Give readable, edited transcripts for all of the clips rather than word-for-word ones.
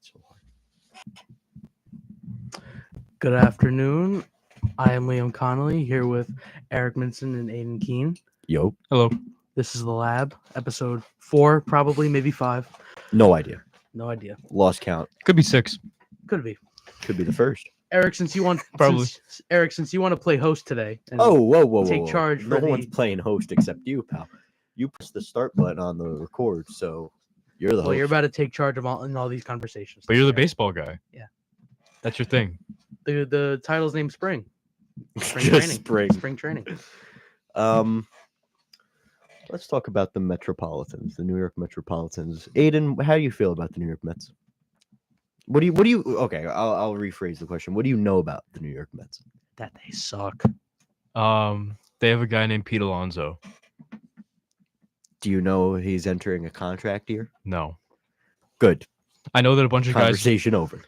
so hard. Good afternoon. I am Liam Connolly here with Eric Minson and Aiden Keene. Yo, Hello. This is The Lab, episode 4, probably, maybe 5. no idea. No idea. Lost count. Could be 6. Could be. Could be the first. Eric, since you want Probably. since you want to play host today. And Whoa. take charge No for one's the- playing host except you, pal. You press the start button on the record, so you're the well, host. you're about to take charge of all these conversations. But you're the today. baseball guy. Yeah. That's your thing. The title's named Spring. Spring Just training. spring. Spring training. Let's talk about the Metropolitans, the New York Metropolitans. Aiden, how do you feel about the New York Mets? What do you? Okay, I'll rephrase the question. What do you know about the New York Mets? That they suck. They have a guy named Pete Alonso. Do you know he's entering a contract year? No. Good. I know that a bunch of Conversation over.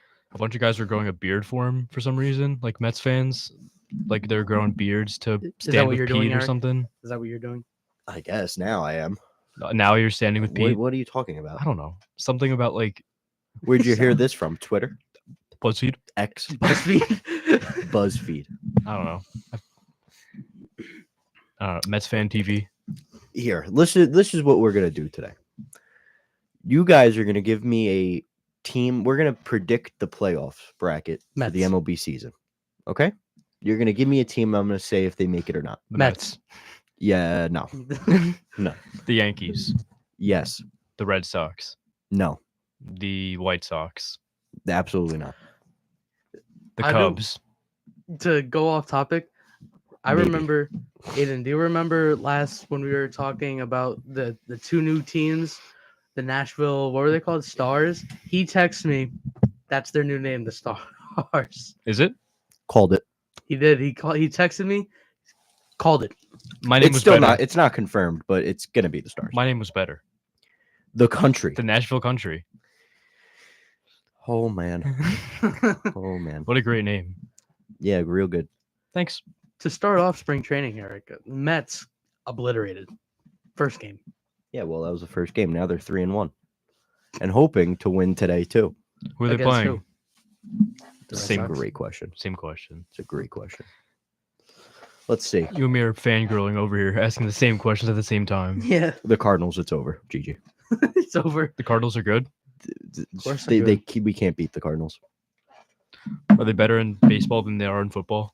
guys are growing a beard for him for some reason, like Mets fans. Like they're growing beards to that stand what with you're Pete doing, or Eric? something. Is that what you're doing? I guess now I am. Now you're standing with Pete. What are you talking about? I don't know. Something about like Where'd you hear this from? Twitter? BuzzFeed. X? BuzzFeed. BuzzFeed. I don't know. Mets fan TV. Here, listen. This is what we're gonna do today. You guys are gonna give me a team. We're gonna predict the playoff bracket for the Mets. MLB season. Okay? You're gonna give me a team. I'm gonna say if they make it or not. The Mets. Yeah. No. No. The Yankees. Yes. The Red Sox. No. The White Sox. Absolutely not. The I do. Cubs. To go off topic, I Maybe. remember, Aiden, do you remember last when we were talking about the two new teams, the Nashville, what were they called? Stars? He texted me, that's their new name, the Stars. Is it? Called it. He did. He texted me, called it. My name It's was still better. not. It's not confirmed, but it's gonna be the Stars. My name was better. The country. The Nashville Country. Oh man. Oh man. What a great name. Yeah, real good. Thanks. To start off spring training, Eric, Mets obliterated. First game. Yeah, well, that was the first game. Now they're 3-1, and hoping to win today too. Who are they Against playing? who? The Red Same Sox? great question. Same question. It's a great question. Let's see. You and me are fangirling over here, asking the same questions at the same time. Yeah, The Cardinals. It's over. GG. it's over. The Cardinals are good. course they're We can't beat the Cardinals. Are they better in baseball than they are in football?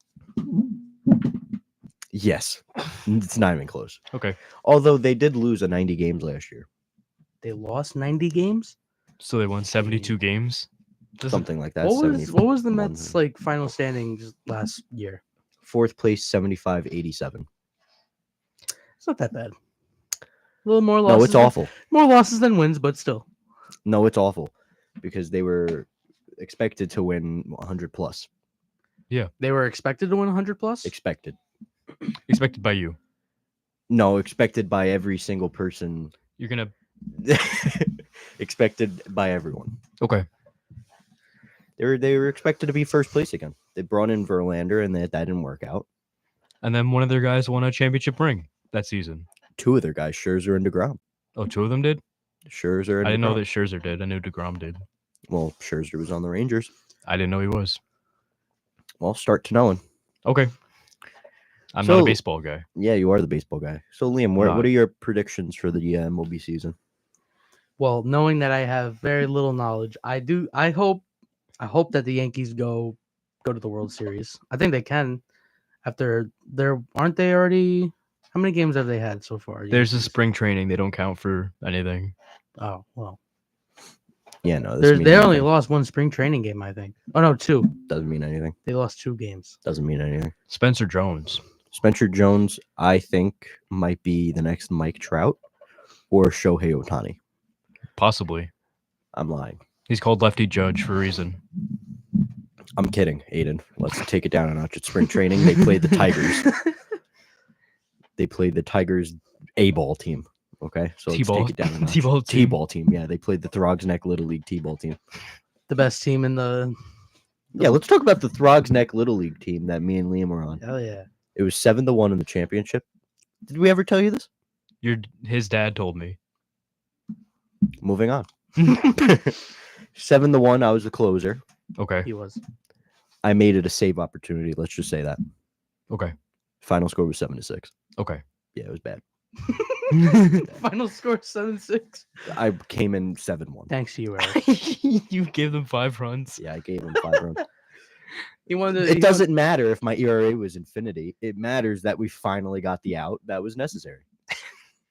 Yes, it's not even close. Okay. Although they did lose a 90 games last year, They lost 90 games. So they won 72 games. Doesn't- something like that. What was the 71. Mets like final standings last year? Fourth place, 75-87. It's not that bad. A little more losses. No, it's awful. More losses than wins, but still. No, it's awful because they were expected to win 100 plus. They were expected to win 100 plus. Expected. Expected by you. No, expected by every single person. You're gonna. Expected by everyone. Okay. They were expected to be first place again. They brought in Verlander, and that didn't work out. And then one of their guys won a championship ring that season. Two of their guys, Scherzer and DeGrom. Oh, two of them did. Scherzer and I didn't know DeGrom. that Scherzer did. I knew Degrom did. Well, Scherzer was on the Rangers. I didn't know he was. Well, start to knowing. Okay. I'm not a So- baseball guy. Yeah, you are the baseball guy. So, Liam, what Not. are your predictions for the MLB season? Well, knowing that I have very little knowledge, I hope that the Yankees go to the World Series. I think they can. After aren't they already? How many games have they had so far? There's a Yankees? spring training. They don't count for anything. Oh well, Yeah, no, this means they only nothing. lost one spring training game, I think. Oh no, two. Doesn't mean anything. They lost 2 games. Doesn't mean anything. Spencer Jones. Spencer Jones, I think, might be the next Mike Trout or Shohei Ohtani. Possibly. I'm lying. He's called Lefty Judge for a reason. I'm kidding, Aiden. Let's take it down a notch. At spring training, they played the Tigers. They played the Tigers A-ball team. Okay, so let's T-ball. take it down a notch. T-ball team. T-ball team. Yeah, they played the Throgs Neck Little League T-ball team. The best team in the. Yeah, let's talk about the Throgs Neck Little League team that me and Liam were on. Hell yeah. It was 7-1 in the championship. Did we ever tell you this? His dad told me. Moving on. 7-1. I was the closer. Okay. He was. I made it a save opportunity. Let's just say that. Okay. Final score was 7-6. Okay. Yeah, it was bad. Final score 7-6. I came in 7-1. Thanks to you, Eric. You gave them 5 runs. Yeah, I gave him 5 runs. He wanted. It doesn't matter if my ERA was infinity. It matters that we finally got the out that was necessary.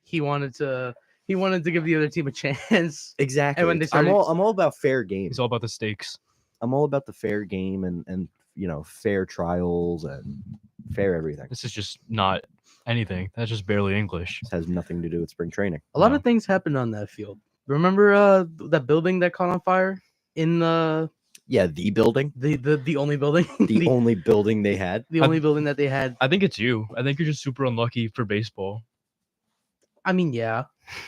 He wanted to. He wanted to give the other team a chance. Exactly. And when they I'm started- all about fair game. It's all about the stakes. I'm all about the fair game and fair trials and fair everything. This is just not anything. That's just barely English. This has nothing to do with spring training. A lot No. of things happened on that field. Remember that building that caught on fire in the Yeah, the building, the only building, the only building they had. the only building that they had. I think it's you. I think you're just super unlucky for baseball. I mean, yeah,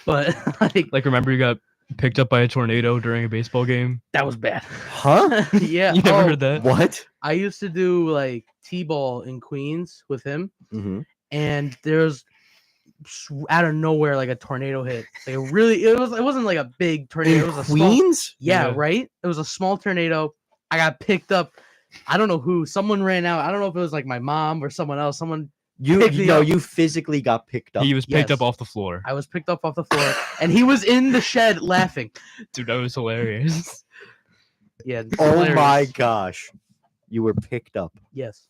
but like Like, remember you got picked up by a tornado during a baseball game? that was bad. Huh? Yeah. You never oh, heard that? What? I used to do like t-ball in Queens with him, Mm-hmm. and there's out of nowhere like a tornado hit. Like it wasn't like a big tornado. It was a small, Queens? yeah, Yeah. right. It was a small tornado. I got picked up. I don't know who. Someone ran out. I don't know if it was like my mom or someone else. Someone. Picked me up. You physically got picked up. He was picked Yes. up off the floor. I was picked up off the floor, and he was in the shed laughing. Dude, that was hilarious. Yeah. it's Oh my hilarious. gosh. You were picked up. Yes.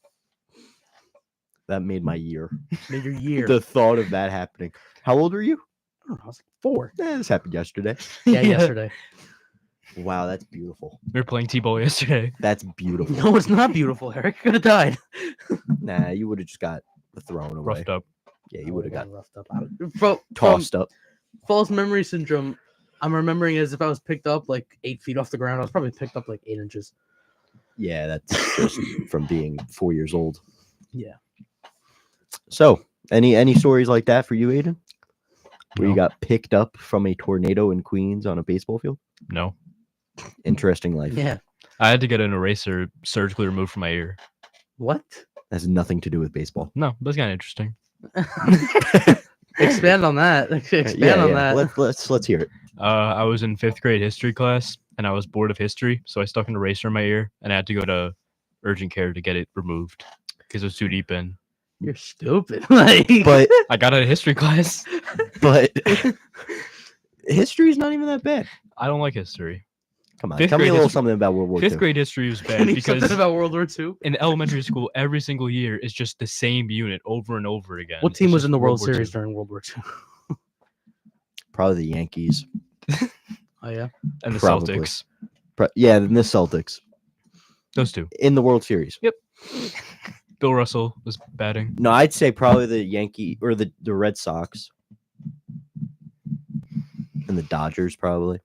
That made my year. Made your year. The thought of that happening. How old were you? I don't know, I was like 4. This happened yesterday. Yeah, yesterday. Wow, that's beautiful. We were playing T-ball yesterday. That's beautiful. No, it's not beautiful, Eric. Could have died. Nah, you would have just got thrown away. Roughed up. Yeah, you would have got roughed up. From tossed up. false memory syndrome, I'm remembering as if I was picked up like 8 feet off the ground. I was probably picked up like 8 inches. Yeah, that's just from being 4 years old. Yeah. So, any stories like that for you, Aiden? Where you No. got picked up from a tornado in Queens on a baseball field? No. Interesting life. Yeah. I had to get an eraser surgically removed from my ear. What? Has nothing to do with baseball. No, that's kind of interesting. Expand on that. Expand on that. Let's hear it. I was in 5th grade history class, and I was bored of history, so I stuck an eraser in my ear, and I had to go to urgent care to get it removed because it was too deep in. You're stupid. Like, But I got out of history class. but history's not even that bad. I don't like history. Come on, Fifth tell me a grade little history- something about World War 5th II. grade history was bad Can you because something about World War II? in elementary school, every single year is just the same unit over and over again. What It's team was just in the World War Series II. during World War II? Probably the Yankees. Oh yeah. And the Probably. Celtics. Yeah, then the Celtics Those two. in the World Series. Bill Russell was batting. No, I'd say probably the Yankee or the Red Sox and the Dodgers probably.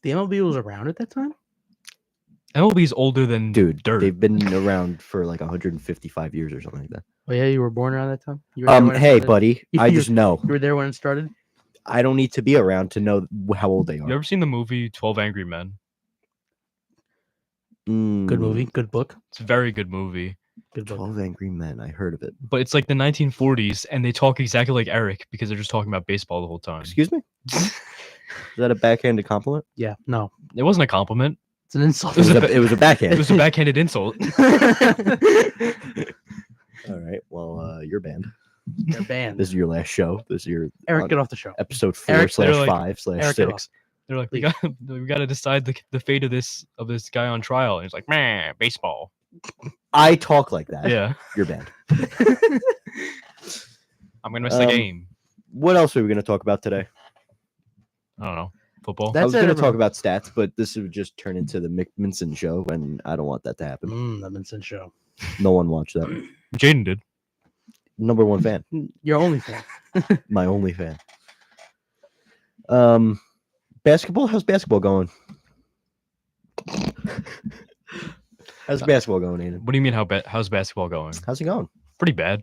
The MLB was around at that time. MLB's older than Dude, dirt. they've been around for like 155 years or something like that. Oh yeah, you were born around that time. You were there when it Hey, started? buddy, I You- just know. You were there when it started. I don't need to be around to know how old they You are. ever seen the movie 12 Angry Men? Good Mm, movie. Good book. It's a very good movie. Good book. 12 Angry Men. I heard of it. But it's like the 1940s, and they talk exactly like Eric because they're just talking about baseball the whole time. Excuse me? Is that a backhanded compliment? Yeah. No, It wasn't a compliment. it's an insult. It was, a it was a It backhand. was a backhanded insult. All right. Well, you're banned. You're banned. This is your last show. This is your Eric, get off the show. episode Eric, 4 they're / like- 5 / Eric, get 6. They're like, Please. we got to decide the fate of this guy on trial. And he's like, man, baseball. I talk like that. Yeah, You're banned. I'm gonna miss the Um, game. What else are we going to talk about today? I don't know. Football. That- I was That's going to it, talk about stats, but this would just turn into the Mick Minson show, and I don't want that to happen. The Vincent show. No one watched that. Jaden did. Number one fan. Your only fan. My only fan. Basketball? How's basketball going? How's basketball going, Aiden? What do you mean? How's basketball going? How's it going? Pretty bad.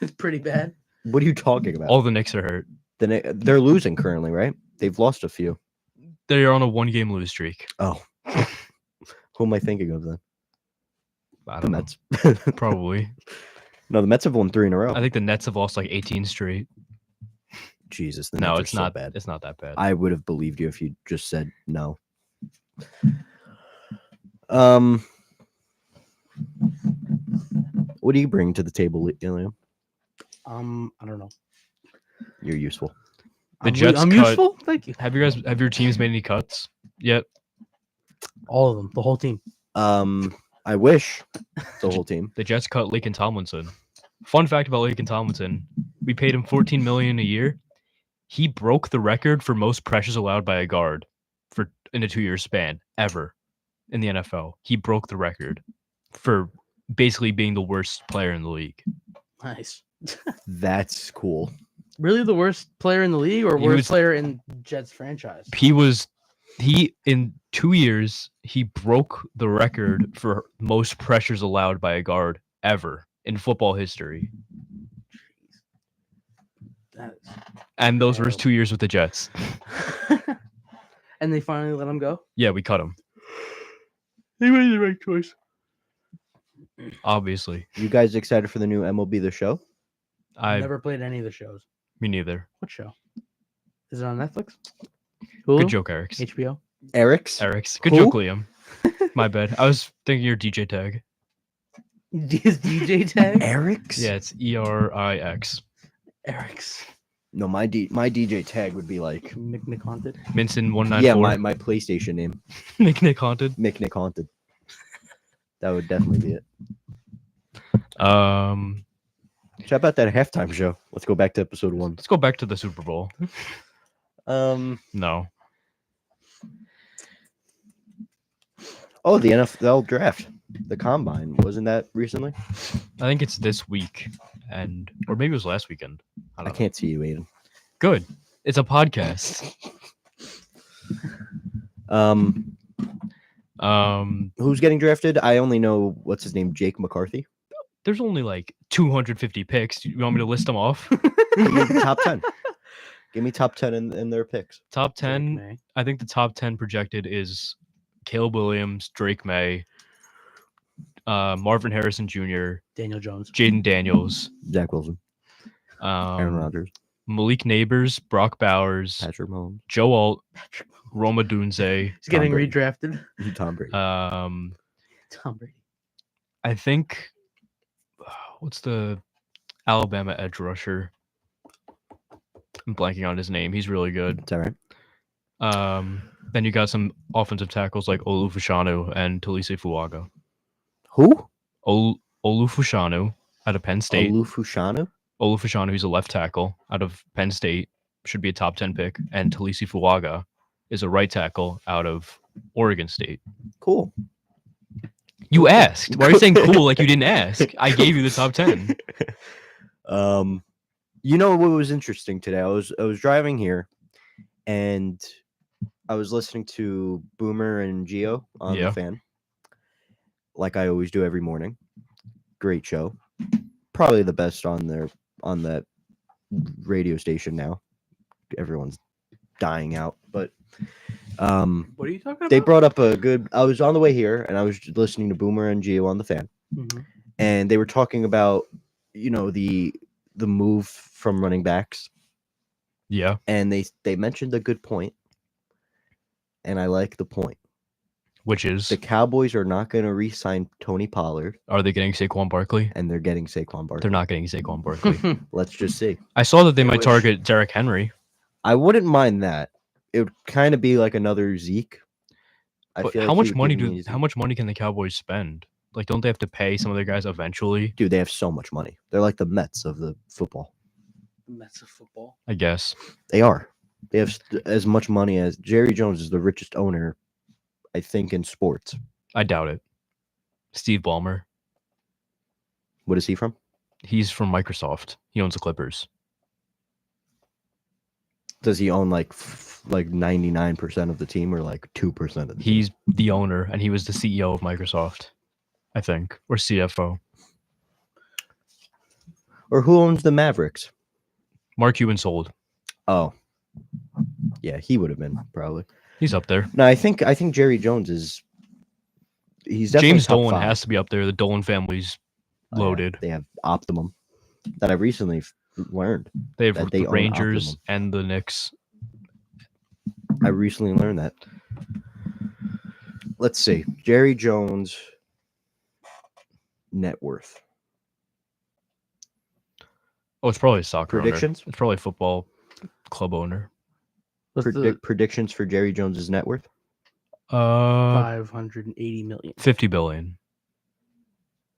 It's pretty bad. What are you talking about? All the Knicks are hurt. They're losing currently, right? They've lost a few. They're on a 1-game lose streak. Oh. Who am I thinking of then? I The don't know. Mets. Probably. No, the Mets have won 3 in a row. I think the Nets have lost like 18 straight. Jesus, the No, Nets are it's so not bad. It's not that bad. I would have believed you if you just said no. What do you bring to the table, Liam? I don't know. You're useful. The I'm, Jets I'm cut- useful. Thank you. Have your teams made any cuts yet? All of them, the whole team. I wish the whole team. The Jets cut Laken Tomlinson. Fun fact about Laken Tomlinson: we paid him $14 million a year. He broke the record for most pressures allowed by a guard in a 2-year span ever in the NFL. He broke the record for basically being the worst player in the league. Nice. That's cool. Really, the worst player in the league, or He worst was- player in Jets franchise? He in 2 years he broke the record for most pressures allowed by a guard ever in football history. That is... And those were his Terrible. 2 years with the Jets. And they finally let him go. Yeah, we cut him. They made the right choice. Obviously. You guys excited for the new MLB The Show? I Never played any of the shows. Me neither. What show? Is it on Netflix? Good Hulu? joke, Eric's. HBO. Eric's? Eric's. Good Who? joke, Liam. My bad. I was thinking your DJ tag. His DJ tag. Eric's? Yeah, it's ERIX. Eric's. No, my DJ tag would be like Nick Haunted. Minson 194. yeah, my PlayStation name, Nick Haunted. Nick Haunted. That would definitely be it. How about that halftime show? Let's go back to episode 1. Let's go back to the Super Bowl. No. Oh, the NFL draft, the combine, wasn't that recently? I think it's this week, or maybe it was last weekend. I I don't know. can't see you, Aiden. Good. It's a podcast. Who's getting drafted? I only know what's his name, Jake McCarthy. There's only like 250 picks. You want me to list them off? Give me the top 10. Give me top 10 in their picks. Top Drake 10. May. I think the top 10 projected is Caleb Williams, Drake May, Marvin Harrison Jr., Daniel Jones. Jaden Daniels, Zach Wilson, Aaron Rodgers, Malik Neighbors, Brock Bowers, Patrick Mahomes, Joe Alt, Roma Dunze. He's getting Brady. redrafted. Tom Brady. Tom Brady. I think what's the Alabama edge rusher? I'm blanking on his name. He's really good. It's all right. Then you got some offensive tackles like Olufushanu and Talise Fuaga. Who? Olufushanu out of Penn State. Olufushanu? Olufushanu, who's a left tackle out of Penn State, should be a top 10 pick. And Talise Fuaga is a right tackle out of Oregon State. Cool. You asked. Why are you saying cool like you didn't ask? I gave you the top 10. You know what was interesting today? I was driving here, and I was listening to Boomer and Geo on Yeah. the fan, like I always do every morning. Great show, probably the best on that radio station now. Everyone's dying out, but What are you talking about? they brought up a good. I was on the way here, and I was listening to Boomer and Geo on the fan, Mhm. and they were talking about the move from running backs, Yeah. and they mentioned a good point, and I like the point. Which is, The Cowboys are not going to re-sign Tony Pollard, are they getting Saquon Barkley? and they're getting Saquon Barkley. They're not getting Saquon Barkley. Let's just see. I saw that they I might wish. target Derrick Henry. I wouldn't mind that. It would kind of be like another Zeke. I But feel how like much he would money give me how Zeke. much money can the Cowboys spend? Like, don't they have to pay some of their guys eventually? Dude, they have so much money. They're like the Mets of the football. Mets of football. I guess. They are. They have as much money as Jerry Jones is the richest owner, I think, in sports. I doubt it. Steve Ballmer. What is he from? He's from Microsoft. He owns the Clippers. Does he own like 99% of the team or like 2% of the team? He's the owner, and he was the CEO of Microsoft, I think, or CFO. Or who owns the Mavericks? Mark Cuban sold. Oh, yeah, he would have been probably. He's up there. No, I think Jerry Jones is. He's definitely James top Dolan 5. has to be up there. The Dolan family's Oh, yeah, loaded. They have Optimum that I recently learned. They have that they the own Rangers Optimum. and the Knicks. I recently learned that. Let's see. Jerry Jones net worth. Oh, it's probably a soccer Predictions? owner. It's probably a football club owner. What's the Predictions for Jerry Jones's net worth? 580 million? 50 billion,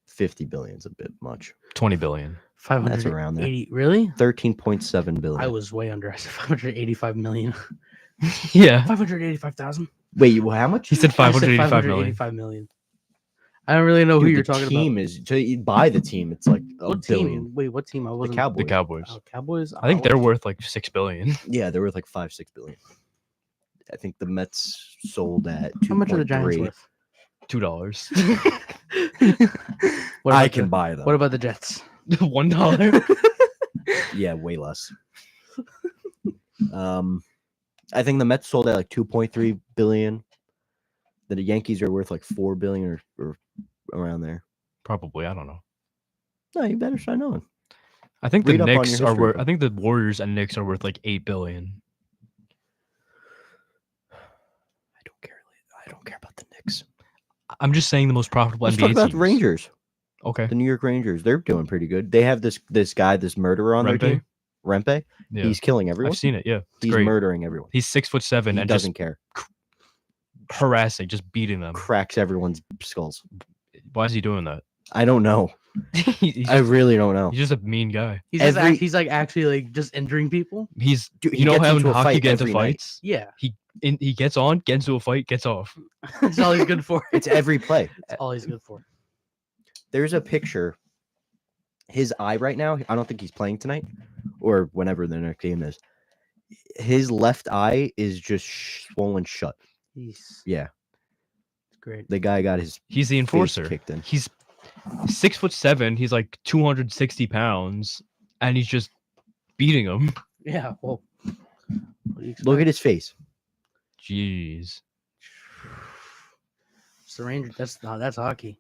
50 billion is a bit much. 20 billion. 580. around there. Really? 13.7 billion. I was way under. I said 585 million. Yeah. 585,000. Wait, well, how much? He said I said 585 million. 585 million. I don't really know who Dude, you're the talking team about. is to buy the team. It's like a What billion. team? Wait, what team? I The wasn't. Cowboys. The Cowboys. Oh, Cowboys. I think Oh, they're worth like 6 billion. Yeah, they're worth like 5-6 billion. I think the Mets sold at 2.3. How much are the Giants worth? $2. What I about can the- buy them. What about the Jets? $1. Yeah, way less. I think the Mets sold at like 2.3 billion. The Yankees are worth like 4 billion or around there. Probably. I don't know. No, you better start knowing. I think the Read up on your Knicks are history. worth. I think the Warriors and Knicks are worth like 8 billion. I don't care. I don't care about the Knicks. I'm just saying the most profitable Let's NBA talk about teams. the Rangers. Okay. The New York Rangers. They're doing pretty good. They have this guy, this murderer on their Rempe? team. Rempe. Yeah. He's killing everyone. I've seen it. Yeah. It's He's great. murdering everyone. He's 6'7" He and doesn't just care. harassing, just beating them. Cracks everyone's skulls. Why is he doing that? I don't know. he's, I just, really don't know. he's just a mean guy. He's just Every- he's like actually like just injuring people. He's Dude, he you know gets how in into a hockey fight get into every night. fights. Yeah, He gets on, gets into a fight, gets off. that's all he's good for. It's every play. That's all he's good for. There's a picture. His eye right now, I don't think he's playing tonight or whenever the next game is. His left eye is just swollen shut. He's Yeah, great. the guy got his He's the face enforcer. kicked in. He's 6'7". He's like 260 pounds, and he's just beating him. Yeah. Well, what do you Look expect? at his face. Jeez. It's the Rangers. That's hockey.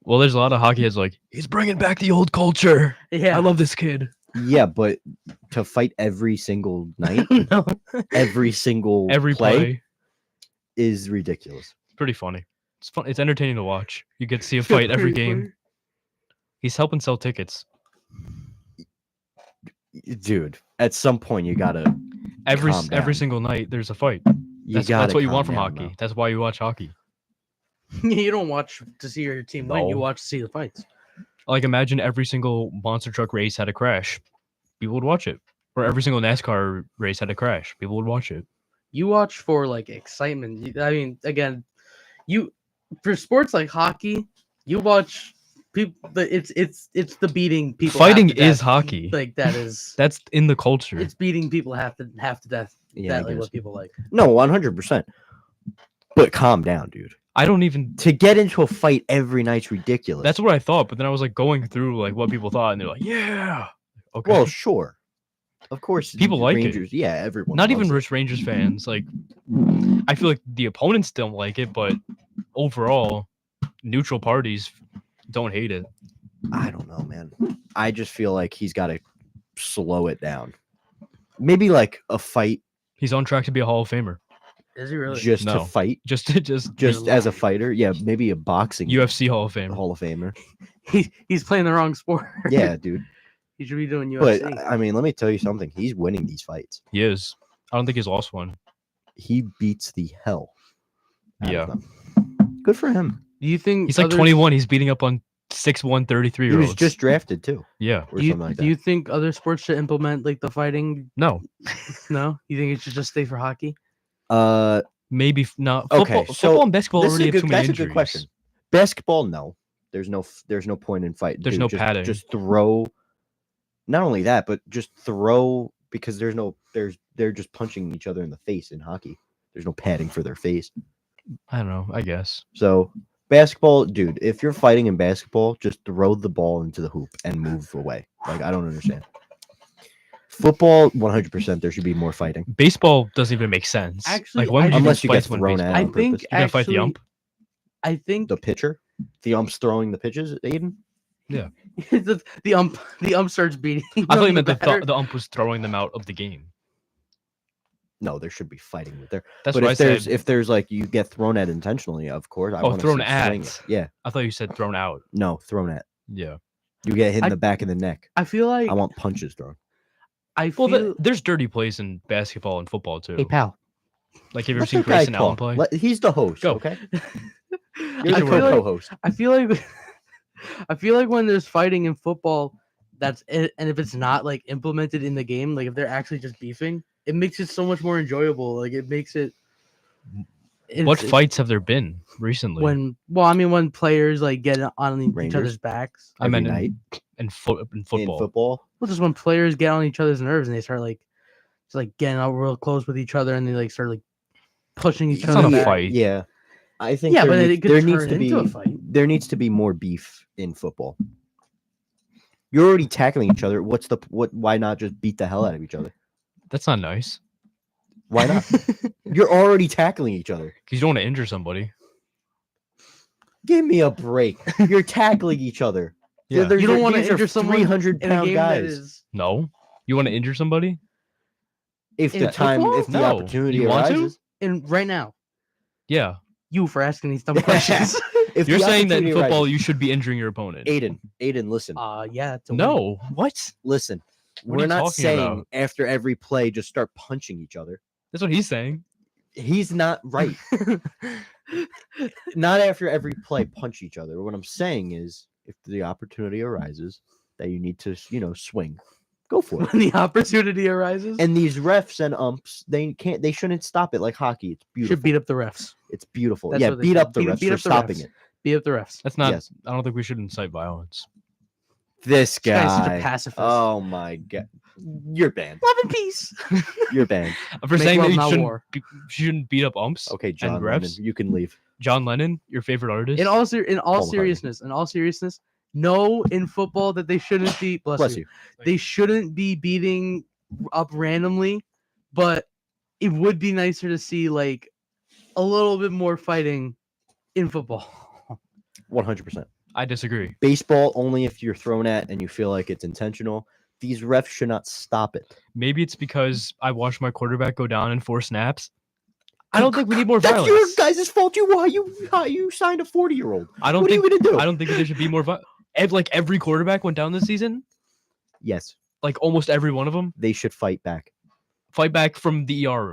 Well, there's a lot of hockey heads like he's bringing back the old culture. Yeah. I love this kid. Yeah, but to fight every single night, no. every single Every play. is ridiculous. It's pretty funny. It's fun. It's entertaining to watch. You get to see a fight every game. He's helping sell tickets. Dude, at some point you gotta Every Calm every down. single night there's a fight. you That's gotta what you calm want from down, hockey. though. That's why you watch hockey. You don't watch to see your team win. You No. watch to see the fights. Like imagine every single monster truck race had a crash. People would watch it. Or every single NASCAR race had a crash. People would watch it. You watch for like excitement. I mean, again, you for sports like hockey, you watch people. It's the beating people. half Fighting to is death. hockey. Like that is. That's in the culture. It's beating people half to death. Yeah, I that like guess. what people like. No, 100%. But calm down, dude. I don't even To get into a fight every night's ridiculous. that's what I thought, but then I was like going through like what people thought and they're like, yeah. Okay. well, sure. Of course, People like it. Rangers. Yeah, everyone. Not even loves it. rich Rangers fans. Like I feel like the opponents don't like it, but overall, neutral parties don't hate it. I don't know, man. I just feel like he's got to slow it down. Maybe like a fight He's on track to be a Hall of Famer. Is he really? just to No. fight, Just just as a fighter. Yeah, maybe a boxing UFC Hall of Famer. Hall of Famer. He's playing the wrong sport. Yeah, dude. He should be doing But UFC. I mean, let me tell you something. He's winning these fights. He is. I don't think he's lost one. He beats the hell. out of Yeah. them. Good for him. Do you think He's like others- 21. He's beating up on 6'1", 33 He year was olds. just drafted too, yeah. or Do you, something like do that. you think other sports should implement like the fighting? No. No, you think it should just stay for hockey? Maybe not. Okay, Football, so football and basketball This is already a have too good, many that's injuries. a good question. Basketball, no. There's no point in fighting. There's dude. no Just- padding. Just throw. Not only that, but just throw because they're just punching each other in the face in hockey. There's no padding for their face. I don't know. I guess. So basketball, dude, if you're fighting in basketball, just throw the ball into the hoop and move away. Like I don't understand. Football, 100%. There should be more fighting. Baseball doesn't even make sense. Actually, like when would I- you Unless you fight get someone thrown baseball? at I on think purpose. You gotta fight the actually- ump. I think The pitcher, the ump's throwing the pitches. Aiden, Yeah. the ump starts beating. I thought you them, meant batter- the ump was throwing them out of the game. No, there should be fighting with there. That's But what I said. if there's like you get thrown at intentionally, of course. I Oh, wanna thrown see at. swinging. Yeah. I thought you said thrown out. No, thrown at. Yeah. You get hit in I- the back of the neck. I feel like I want punches thrown. I Well, feel. there's dirty plays in basketball and football too. Hey pal, Like, have you ever Let seen that guy Grayson Allen talk. play? He's the host. Go. Okay. I You're the feel like co-host. I feel like I feel like when there's fighting in football, that's it, and if it's not like implemented in the game, like if they're actually just beefing, it makes it so much more enjoyable. Like it makes it. What it's- fights have there been recently? when players like get on each Rangers? other's backs, I Every meant night in in football. football. well, just when players get on each other's nerves and they start like, just like getting out real close with each other and they like start like pushing each It's other. not a back. fight. Yeah. I think Yeah, there, but needs, it could there needs turn to be into a fight. there needs to be more beef in football. You're already tackling each other. Why not just beat the hell out of each other? That's not nice. Why not? You're already tackling each other. Because you don't want to injure somebody. Give me a break. You're tackling each other. Yeah. You don't want to these are injure someone 300 in a pound game that guys. is. No. You want to injure somebody? If in the time, football? if the No. opportunity You want to? arises, And right now, Yeah. you for asking these dumb questions. if You're the saying that in opportunity football arises- you should be injuring your opponent. Aiden, listen, Yeah. It's a win. No. What? listen. What are We're you not talking saying about? after every play just start punching each other. That's what he's saying. He's not right. Not after every play punch each other. What I'm saying is, if the opportunity arises that you need to, swing, go for it. When the opportunity arises, And these refs and umps, they shouldn't stop it like hockey. It's beautiful. should beat up the refs. It's beautiful. That's Yeah, what they beat should- up the beat- refs beat for up the stopping refs. it. Beat up the refs. That's not. Yes. I don't think we should incite violence. This This guy's such a guy. pacifist. Oh my god. You're banned. Love and peace. You're banned. For Make saying that love, you not shouldn't, war. shouldn't beat up umps. Okay, John Lennon, refs? you can leave. John Lennon, your favorite artist. In all McCartney. seriousness, no in football that they shouldn't be. Bless you. They shouldn't be beating up randomly, but it would be nicer to see like a little bit more fighting in football. 100%. I disagree. Baseball only if you're thrown at and you feel like it's intentional. These refs should not stop it. Maybe it's because I watched my quarterback go down in 4 snaps. I don't think we need more That's violence. your guys' fault. You signed a 40-year-old. I don't What are you think gonna do? I don't think there should be more violence. Like every quarterback went down this season. Yes, Like almost every one of them. they should fight back. Fight back from the ER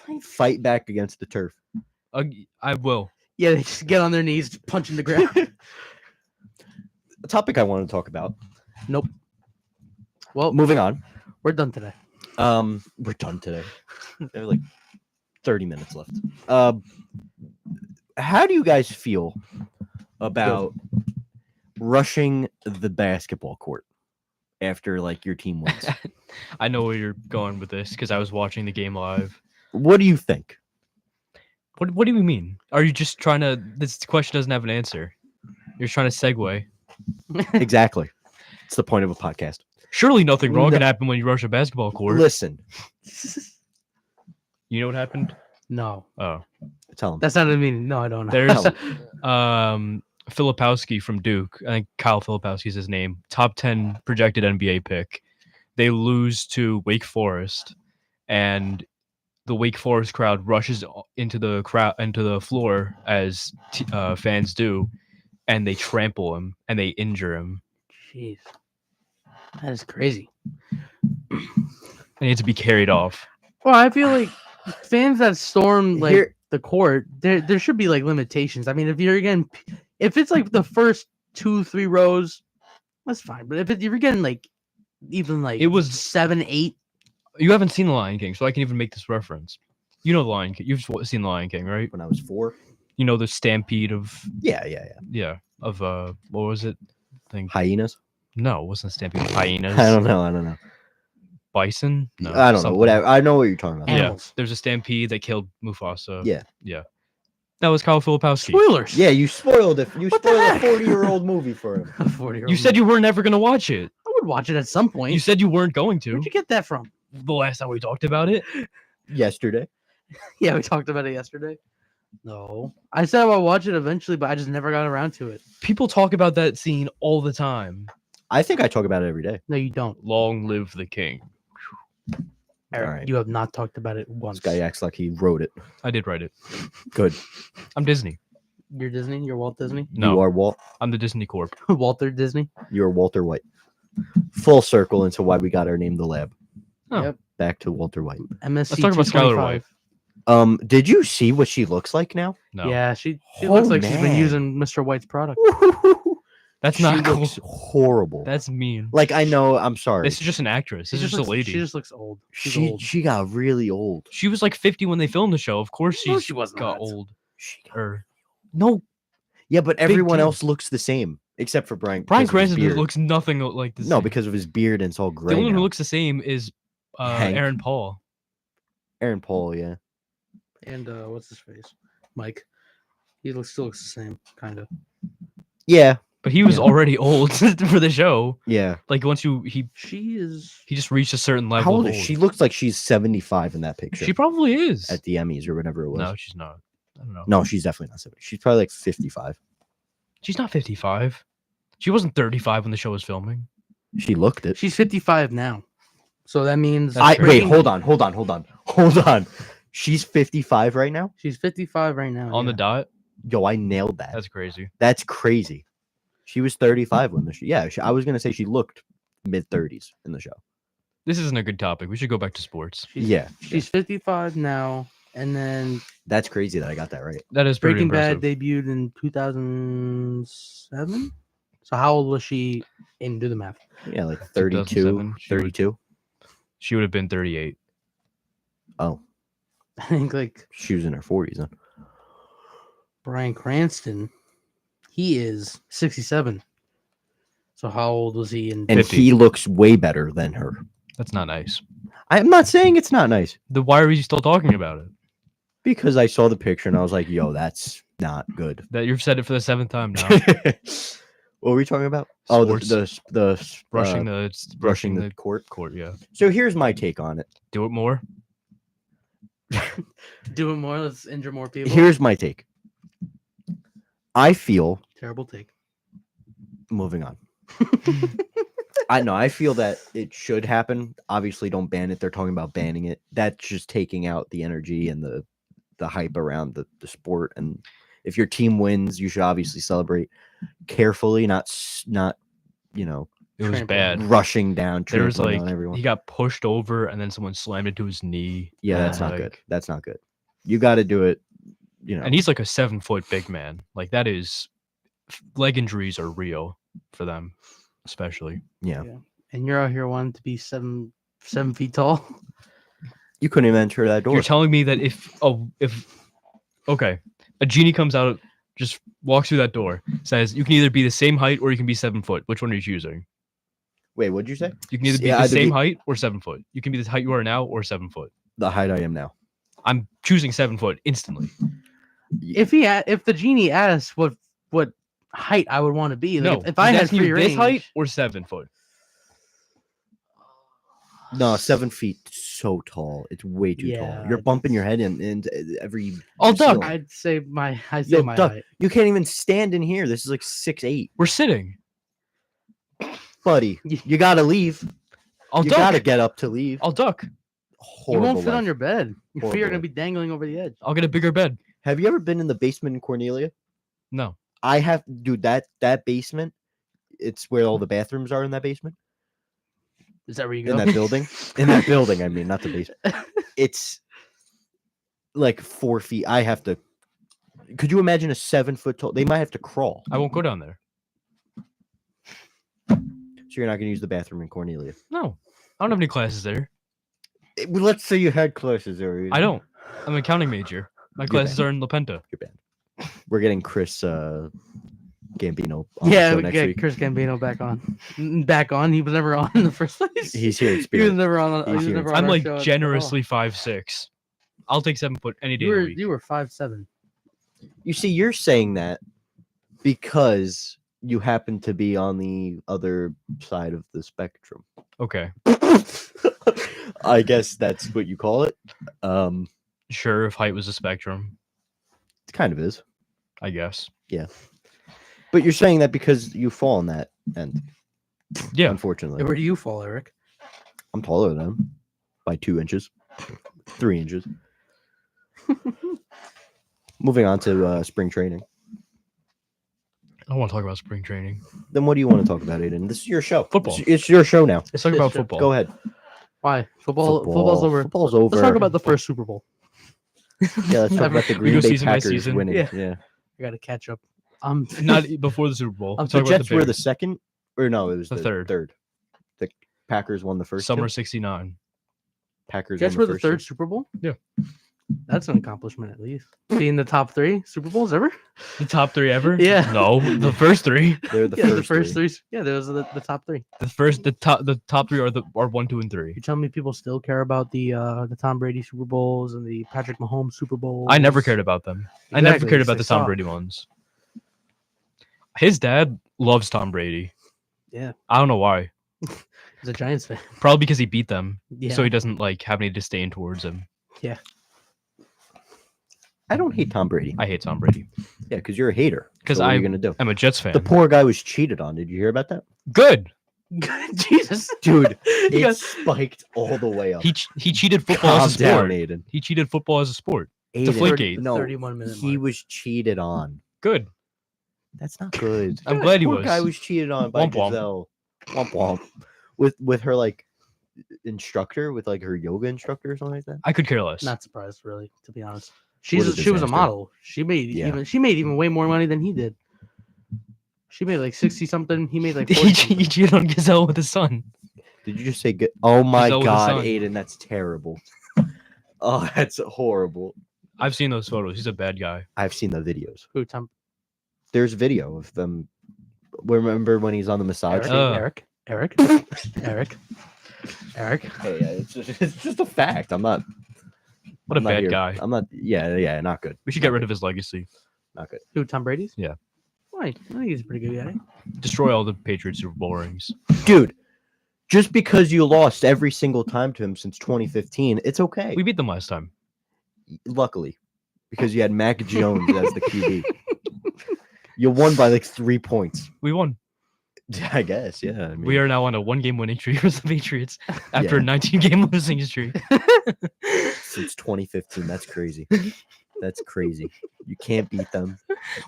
room. Fight back against the turf. I will. Yeah, they just get on their knees, punching the ground. A topic I want to talk about. Well, Moving on. we're done today. We're done today. There are like 30 minutes left. How do you guys feel about rushing the basketball court after like your team wins? I know where you're going with this because I was watching the game live. What do you think? What do you mean? Are you just trying to? This question doesn't have an answer. You're trying to segue. Exactly. It's the point of a podcast. Surely nothing wrong No. can happen when you rush a basketball court. Listen, You know what happened? No, Oh, tell him. that's not what I mean. No, I don't know. there's Tell Filipowski from Duke. I think Kyle Filipowski's his name. Top 10 projected NBA pick. They lose to Wake Forest, and the Wake Forest crowd rushes into the floor as fans do, and they trample him and they injure him. Jeez, that is crazy. And he had to be carried off. Well, I feel like fans that storm like Here- the court, there should be like limitations. I mean, if it's like the first 2-3 rows, that's fine. But if you're getting like even like It was- 7-8, You haven't seen The Lion King, so I can even make this reference. You know The Lion King. You've seen The Lion King, right? when I was 4. You know the stampede of Yeah. of what was it? I think Hyenas? no, it wasn't a stampede of hyenas. I don't know. Bison? No, I don't know. something. Whatever. I know what you're talking about. Yeah, Animals. there's a stampede that killed Mufasa. Yeah. yeah. That was Kyle Filipowski. spoilers. Yeah, you spoiled it. You What the spoiled a heck? 40-year-old movie for him. 40-year-old You said you were never gonna watch it. I would watch it at some point. You said you weren't going to. Where'd you get that from? The last time we talked about it. Yesterday. Yeah, we talked about it yesterday. No, I said I would watch it eventually, but I just never got around to it. People talk about that scene all the time. I think I talk about it every day. No, you don't. Long live the king. Eric, Alright. you have not talked about it This once. guy acts like he wrote it. I did write it. Good. I'm Disney. You're Disney. You're Walt Disney. No, You are Walt. I'm the Disney Corp. Walter Disney. You are Walter White. Full circle into why we got our name, the lab. Oh. Yep. Back to Walter White. MSC. talk about Skylar 225. Did you see what she looks like now? No, Yeah, she Oh, looks like she's been man. using Mr. White's product. that's she not cool. looks horrible. That's mean. Like I know. I'm sorry. This is just an actress. This She is just just a looks- lady. She just looks old. She's she old. she got really old. She was like 50 when they filmed the show. Of course, No, she's she was got not. old. She got, Or no, yeah, but everyone deal. else looks the same except for Brian. Bryan because of his Cranston beard. looks nothing like this. No, because of his beard and it's all the gray. only one who now. looks the same is Hank. Aaron Paul. Aaron Paul. Yeah. And what's his face? Mike. He still looks the same, kind of. Yeah. But he was Yeah. already old for the show. Yeah. Like once he She is. just reached a certain level. How old of is she? Looks like she's 75 in that picture. She probably is. at the Emmys or whatever it was. No, she's not. I don't know. No, she's definitely not 70. She's probably like 55. She's not 55. She wasn't 35 when the show was filming. She looked it. She's 55 now. So that means. That's Wait, crazy. hold on. She's 55 right now? She's 55 right now. On the yeah. dot. Yo, I nailed that. That's crazy. That's crazy. She was 35 when the show. Yeah, I was gonna say she looked mid 30s in the show. This isn't a good topic. We should go back to sports. Yeah, She's 55 now. And then that's crazy that I got that right. That is pretty Breaking impressive. Bad debuted in 2007. So how old was she in Do the Math? Yeah, like 32, 2007, she was- 32. She would have been 38. Oh, I think like she was in her 40s then. Bryan Cranston, he is 67. So how old was he in? And 50. he looks way better than her. That's not nice. I'm not saying it's not nice Why are we still talking about it? because I saw the picture and I was like, yo, that's not good. That you've said it for the 7th time now. What were we talking about? Oh, Sports. the Brushing uh, the brushing the court. court. Yeah. So here's my take on it. Do it more. Do it more. Let's injure more people. Here's my take. I feel Terrible take. moving on. I feel that it should happen. Obviously, don't ban it. They're talking about banning it. That's just taking out the energy and the hype around the sport. And if your team wins, you should obviously celebrate carefully, not you know, It was Trample. bad. rushing down, There was trampling like on everyone. he got pushed over and then someone slammed into his knee. Yeah, that's and, not good. like- That's not good. You got to do it. You know, And he's like a 7-foot big man. Like that is leg injuries are real for them, especially. yeah. And you're out here wanting to be 7 feet tall. You couldn't even enter that door. You're telling me that if okay, a genie comes out, just walks through that door, says you can either be the same height or you can be 7 foot. Which one are you choosing? Wait, what'd you say? You can either be Yeah, the either same be- height or 7 foot. You can be the height you are now or 7 foot. The height I am now. I'm choosing 7 foot instantly. If the genie asks what height I would want to be, like No, if I he's had asking free you this height range- or 7 foot. No, 7 feet so tall. It's way too tall. Yeah, You're bumping your head in every. I'll duck. ceiling. I'd say my Yo, my duck. height. You can't even stand in here. This is like 6'8". We're sitting. Buddy, you gotta leave. I'll You duck. gotta get up to leave. I'll duck. You Horrible won't fit on life. your bed. Your feet are Horrible gonna be dangling over the edge. I'll get a bigger bed. Have you ever been in the basement in Cornelia? No. I have, dude. That basement. It's where all the bathrooms are in that basement. Is that where you go? In that building. In that building, I mean, not the basement. It's like 4 feet. I have to. Could you imagine a 7 foot tall? They might have to crawl. I won't go down there. So you're not gonna use the bathroom in Cornelia. No. I don't have any classes there. Well, let's say you had classes there. I don't. I'm an accounting major. My You're classes bad. are in La Penta. You're bad. We're getting Chris Gambino on the Yeah, show we next get week. Chris Gambino back on. Back on. He was never on in the first place. He's here in He was spirit. never on. He He's was here in never on I'm our like show at all. generously 5'6". I'll take 7 foot any day You of were the week. you were 5'7". You see, you're saying that because you happen to be on the other side of the spectrum. Okay. I guess that's what you call it. Sure, if height was a spectrum. Kind of is. I guess. But you're saying that because you fall on that end. Yeah. Unfortunately. Where do you fall, Eric? I'm taller than him by 2 inches, 3 inches. Moving on to spring training. I don't want to talk about spring training. Then what do you want to talk about, Aiden? This is your show. Football. It's your show now. Let's talk Yes, about sure. football. Go ahead. Why? Football's over. Football's over. Let's talk about the first Super Bowl. Yeah, let's talk Never- about the We Green go Bay season by Packers season. winning. Yeah. Yeah. I got to catch up. Not before the Super Bowl. The Let's The talk about Jets were the Bears. second, or no, it was The the third. Third. The Packers won the first. Summer two. '69. Packers. Jets won were the the first third two. Super Bowl. Yeah. That's an accomplishment at least. Being the top 3 Super Bowls ever. The top 3 ever? Yeah. No, the first 3. They're the Yeah, first. the first three. 3. Yeah, those are the top 3. The top 3 are 1, 2, and 3. You tell me people still care about the Tom Brady Super Bowls and the Patrick Mahomes Super Bowls? I never cared about them. I never Exactly, cared it's about the like Tom soft. Brady ones. His dad loves Tom Brady. Yeah. I don't know why. He's a Giants fan. Probably because he beat them, Yeah. so he doesn't like have any disdain towards him. I don't hate Tom Brady. I hate Tom Brady Yeah, because you're a hater. 'Cause So what are you I- gonna do? I'm a Jets fan. The poor guy was cheated on. Did you hear about that? Good. Jesus. Dude, You it got- spiked all the way up. He cheated football Calm as a down, sport. Aiden. He cheated football as a sport. Aiden. Deflategate. No, 31-minute he mark. was cheated on. Good. That's not good. I'm glad he Poor was. guy was cheated on by Womp womp. Giselle. Womp womp. With her like instructor, with like her yoga instructor or something like that. I could care less. Not surprised, really, to be honest. What a She was a disaster. model. She made Yeah. even way more money than he did. She made like 60 something. He made like 40 he something. cheated on Gazelle with his son. Did you just say good? Oh my Giselle with a god, son. Aiden, that's terrible. Oh, that's horrible. I've seen those photos. He's a bad guy. I've seen the videos. Who, Tom? There's video of them. Remember when he's on the massage? Eric? thing? Eric? Eric? Eric? Hey, it's just a fact. I'm not. What a I'm not bad here- guy. I'm not. Yeah, not good. We should get rid of his legacy. Not good. Who, Tom Brady's? Yeah. Why? I think he's a pretty good guy. Destroy all the Patriots Super Bowl rings. Dude, just because you lost every single time to him since 2015, it's okay. We beat them last time. Luckily, because you had Mac Jones as the QB. You won by like 3 points. We won. I guess, yeah. I mean, We are now on a 1-game winning streak for the Patriots after Yeah. a 19-game losing streak. since 2015. That's crazy. That's crazy. You can't beat them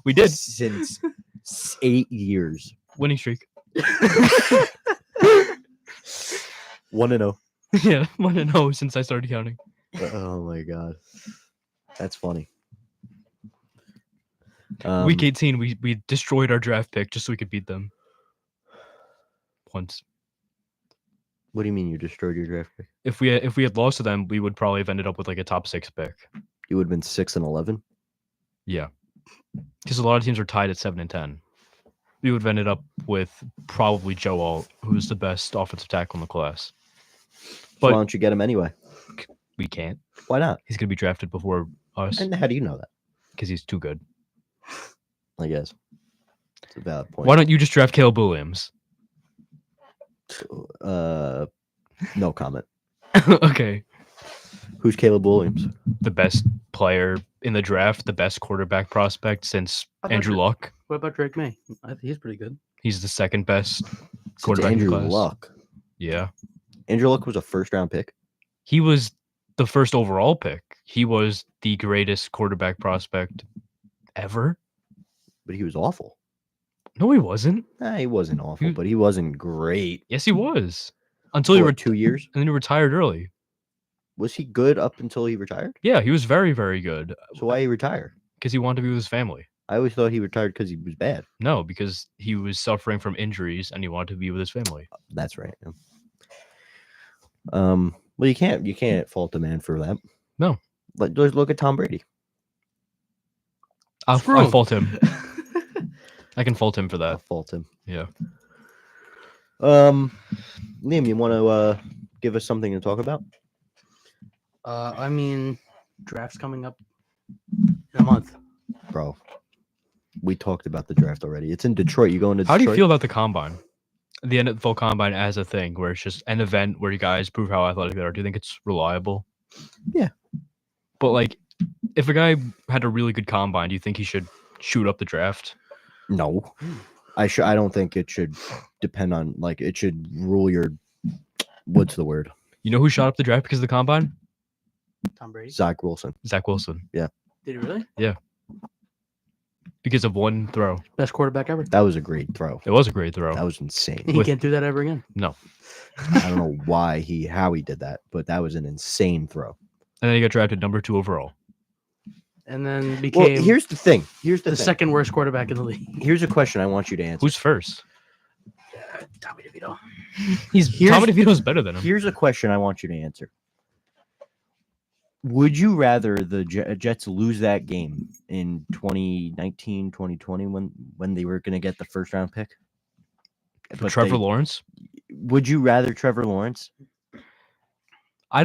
We did. since 8 years. Winning streak. 1-0. Yeah, 1-0 since I started counting. Oh my god, that's funny. Week 18, we destroyed our draft pick just so we could beat them. Once. What do you mean you destroyed your draft pick? If we had lost to them, we would probably have ended up with like a top 6 pick. You would have been 6-11. Yeah. Because a lot of teams are tied at 7 and 10. We would have ended up with probably Joe Alt, who's the best offensive tackle in the class. So But- why don't you get him anyway? We can't. Why not? He's gonna be drafted before us And how do you know that? because he's too good. I guess it's a valid point. Why don't you just draft Caleb Williams? No comment. Okay. Who's Caleb Williams? The best player in the draft, the best quarterback prospect since How about Andrew Drake? Luck. What about Drake May? I think he's pretty good. He's the second best Since quarterback in the Andrew class. Luck. Yeah. Andrew Luck was a first-round pick. He was the first overall pick. He was the greatest quarterback prospect ever. But he was awful. No, he wasn't. Nah, he wasn't awful, He- but he wasn't great. Yes, he was. Until he For were 2 years. and then he retired early. Was he good up until he retired? Yeah, he was very, very good So why he retire? because he wanted to be with his family. I always thought he retired because he was bad. No, because he was suffering from injuries and he wanted to be with his family. That's right. Yeah. Well, you can't fault the man for that. No. Like, just look at Tom Brady. I'll Screw him. fault him. I can fault him for I'll that. fault him. Yeah. Liam, you want to give us something to talk about? I mean, draft's coming up in a month. Bro, we talked about the draft already. It's in Detroit. You going to How do you Detroit? feel about the combine? The NFL combine as a thing where it's just an event where you guys prove how athletic they are. Do you think it's reliable? Yeah. But like if a guy had a really good combine, do you think he should shoot up the draft? No, I don't think it should depend on like it should rule your. What's the word? You know who shot up the draft because of the combine? Tom Brady. Zach Wilson. Zach Wilson. Did he really? Because of one throw. Best quarterback ever. That was a great throw. It was a great throw. That was insane. He can't do that ever again. No. I don't know how he did that, but that was an insane throw. And then he got drafted number 2 overall. And then Well, became here's the thing. Here's the the thing. second worst quarterback in the league. Here's a question I want you to answer. Who's first? Tommy DeVito. Tommy DeVito's better than him. Here's a question I want you to answer. Would you rather the Jets lose that game in 2019, 2020 when they were going to get the first round pick? For But Trevor they- Lawrence? Would you rather Trevor Lawrence? I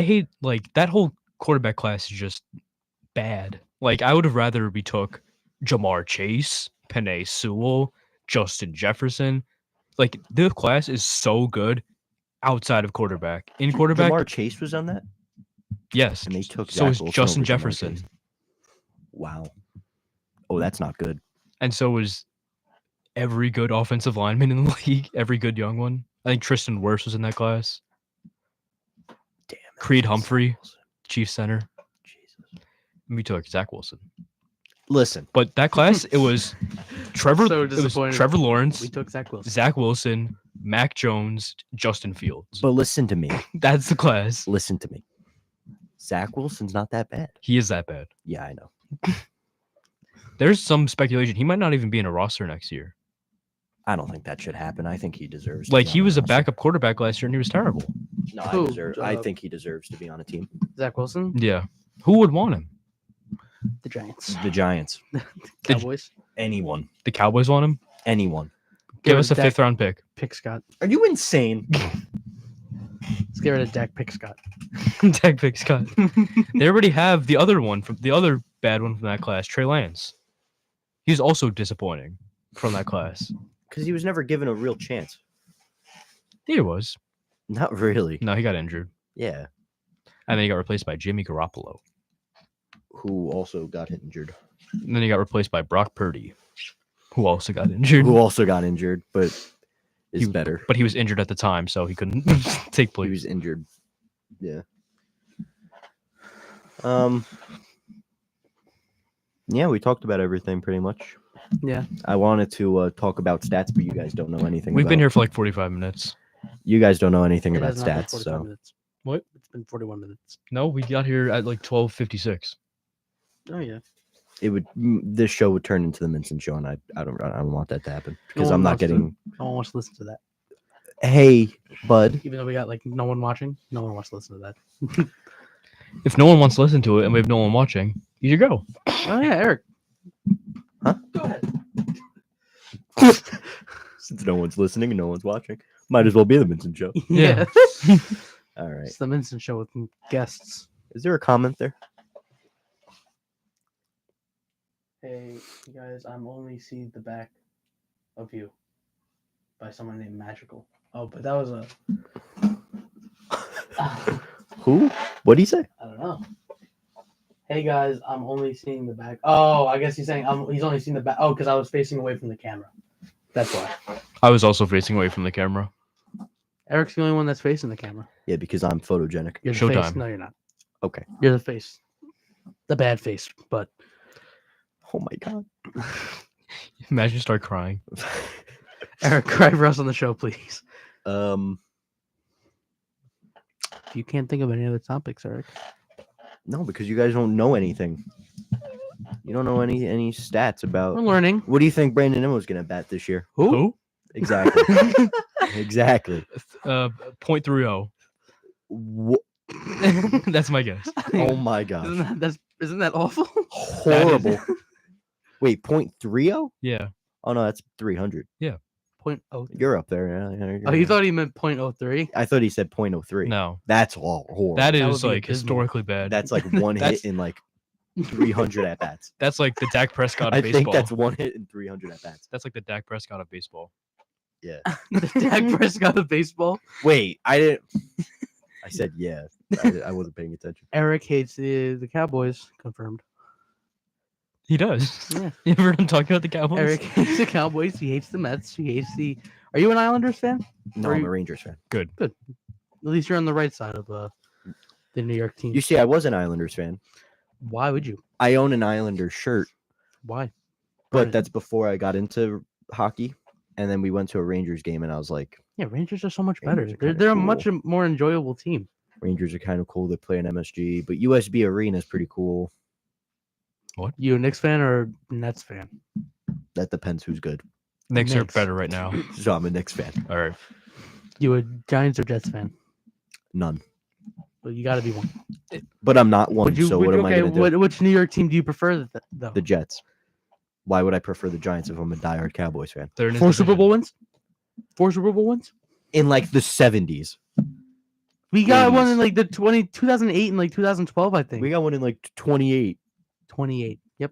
hate like that whole quarterback class is just bad. Like I would have rather we took Jamar Chase, Penei Sewell, Justin Jefferson. Like the class is so good outside of quarterback. In quarterback, Jamar Chase was on that? yes. And they took so Zach is Wilson Justin over Jamar Jefferson. Chase. Wow. Oh, that's not good. And so was every good offensive lineman in the league, every good young one. I think Tristan Wirfs was in that class. Damn. Creed that's Humphrey. Wilson. Chief center. Jesus. And we took Zach Wilson. Listen, But that class, it was Trevor. So it was disappointed. Trevor Lawrence, We took Zach Wilson. Zach Wilson, Mac Jones, Justin Fields. but listen to me. That's the class. Listen to me. Zach Wilson's not that bad. He is that bad. Yeah, I know. There's some speculation he might not even be in a roster next year. I don't think that should happen. I think he deserves. To Like be he on was a roster. backup quarterback last year and he was terrible. No, Who? I think he deserves to be on a team. Zach Wilson. Yeah. Who would want him? The Giants. The Giants. Cowboys. Anyone. The Cowboys want him? Anyone. Give rid us a of Dak 5th round pick. Pickscott. Are you insane? Let's get rid of Dak Pickscott. Dak Prescott. They already have the other one from the other bad one from that class, Trey Lance. He's also disappointing from that class. Because he was never given a real chance. He was. Not really. No, he got injured. Yeah. And then he got replaced by Jimmy Garoppolo. Who also got injured. And then he got replaced by Brock Purdy, who also got injured. Who also got injured, but is He- better. But he was injured at the time, so he couldn't take He place. was injured. Yeah. Yeah, we talked about everything pretty much. Yeah. I wanted to talk about stats, but you guys don't know anything. We've been about- here for like 45 minutes. You guys don't know anything It about has not been stats, 45 so minutes. What? It's been 41 minutes. No, we got here at like 12:56. Oh yeah. it would. This show would turn into the Minson show, and I don't want that to happen because one I'm not wants to. getting. No one wants to listen to that. Hey, bud. Even though we got like no one watching, no one wants to listen to that. If no one wants to listen to it and we have no one watching, you should go. Oh yeah, Eric. Huh? Go ahead. Since no one's listening and no one's watching, might as well be the Minson show. Yeah. All right. It's the Minson Show with guests. Is there a comment there? Hey, you guys, I'm only seeing the back of you by someone named Magical. Oh, but that was a. Who? What did he say? I don't know. Hey guys, I'm only seeing the back. Oh, I guess he's saying he's only seeing the back. Oh, because I was facing away from the camera. That's why. I was also facing away from the camera. Eric's the only one that's facing the camera. Yeah, because I'm photogenic. You're the Showtime. face. No, you're not. Okay. You're the face. The bad face, but Oh my god. Imagine you start crying. Eric, cry for us on the show, please. If you can't think of any other topics, Eric. No, because you guys don't know anything. You don't know any stats We're about. learning. What do you think Brandon Nimmo's gonna bat this year? Who? Exactly. Exactly. 0.30. Wha- That's my guess. Oh my gosh. Isn't that awful? Horrible. Wait, 0.30? Yeah. Oh no, that's 300. 0.03. You're up there. Oh, you thought he meant 0.03? I thought he said 0.03. No. That's all horrible. That That is would be like abysmal. historically bad. That's like one That's- hit in like 300 at bats. That's like the Dak Prescott I of baseball. think that's one hit in 300 at bats. That's like the Dak Prescott of baseball. Yeah. The Dak Prescott of baseball. Wait, I didn't. I said yeah. I wasn't paying attention. Eric hates the Cowboys. Confirmed. He does. Yeah. You ever heard him talking about the Cowboys? Eric hates the Cowboys. He hates the Mets. He hates the. Are you an Islanders fan? No, Are I'm you- a Rangers fan. At least you're on the right side of the New York team. You see, I was an Islanders fan. Why would you? I own an Islanders shirt, Why? but Right. that's before I got into hockey. And then we went to a Rangers game, and I was like, Yeah, Rangers are so much better. Rangers are They're, kinda they're a cool. much more enjoyable team. Rangers are kind of cool. They play in MSG, but USB Arena is pretty cool. You a Knicks fan or Nets fan? That depends who's good. Knicks are Knicks. better right now. So I'm a Knicks fan. All right. You a Giants or Jets fan? None. Well, you got to be one. But I'm not one. Would you? So would what you- am I okay, going to do? which New York team do you prefer though? The Jets. Why would I prefer the Giants if I'm a diehard Cowboys fan? They're in his 4 Super division. Bowl wins. 4 Super Bowl wins. In like the 70s. We got one 80s. in like the 2008 and like 2012, I think. We got one in like 28. 28. Yep.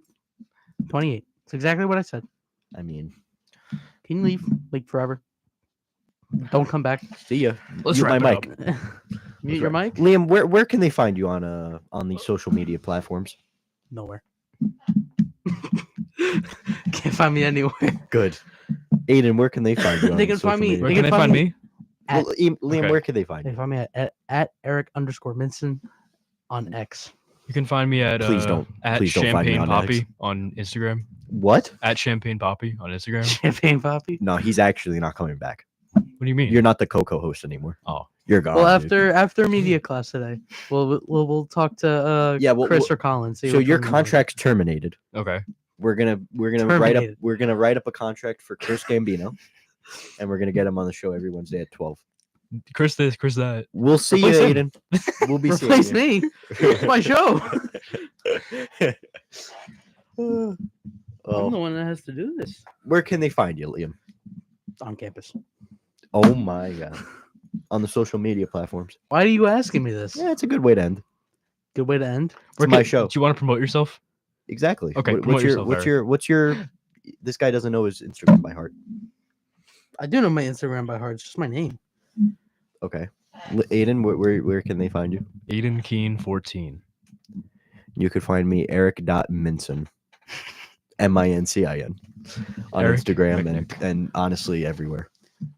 28. That's exactly what I said. I mean, Can you leave like forever? Don't come back. see ya. Let's Mute wrap my it mic. up. Mute your mic. Liam, where can they find you on these social media platforms? Nowhere. Can't find me anywhere. Good. Aiden, where can they find you? On They these can find social me- media? Where They can can they find find me- me? Well, Liam, Okay. where can they find They you? find me at Eric_Minson on X. You can find me at Please don't find me Champagne on Poppy X. on Instagram. What? At Champagne Poppy on Instagram. Champagne Poppy. No, he's actually not coming back. What do you mean? You're not the Coco host anymore. Oh. You're gone. Well, dude. after media class today, we'll talk to Yeah, well, Chris well, or Colin. See So which your one we want. contract's terminated. Okay. We're gonna Terminated. write up a contract for Chris Gambino, and we're gonna get him on the show every Wednesday at 12. Chris this, Chris that. We'll see you, Replace him. Aiden. We'll be seeing Replace you. me. It's my show. I'm the Oh, one that has to do this where can they find you, Liam? on campus. Oh my god. On the social media platforms. Why are you asking me this? Yeah, it's a good way to end. Good way to end. It's my show. Do you want to promote yourself? Exactly. Okay, What- promote what's your yourself, what's Eric. what's your this guy doesn't know his Instagram by heart. I do know my Instagram by heart. It's just my name. Okay. Aiden, where can they find you? Aiden Keen 14. You could find me Eric.Minson. MINCIN on Eric Instagram McNick. and honestly everywhere.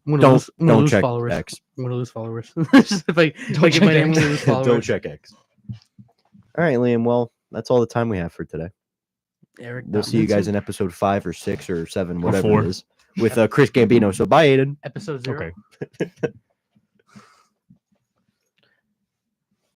I'm gonna Don't lose, I'm gonna don't lose check followers. X. I'm gonna lose followers. Just if I Don't give my check name, I'm X. gonna lose followers. Don't check X. All right, Liam. Well, that's all the time we have for today. Eric. We'll see you guys in episode 5 or 6 or 7, Or whatever 4. it is, with Chris Gambino. So bye, Aiden. episode 0. Okay.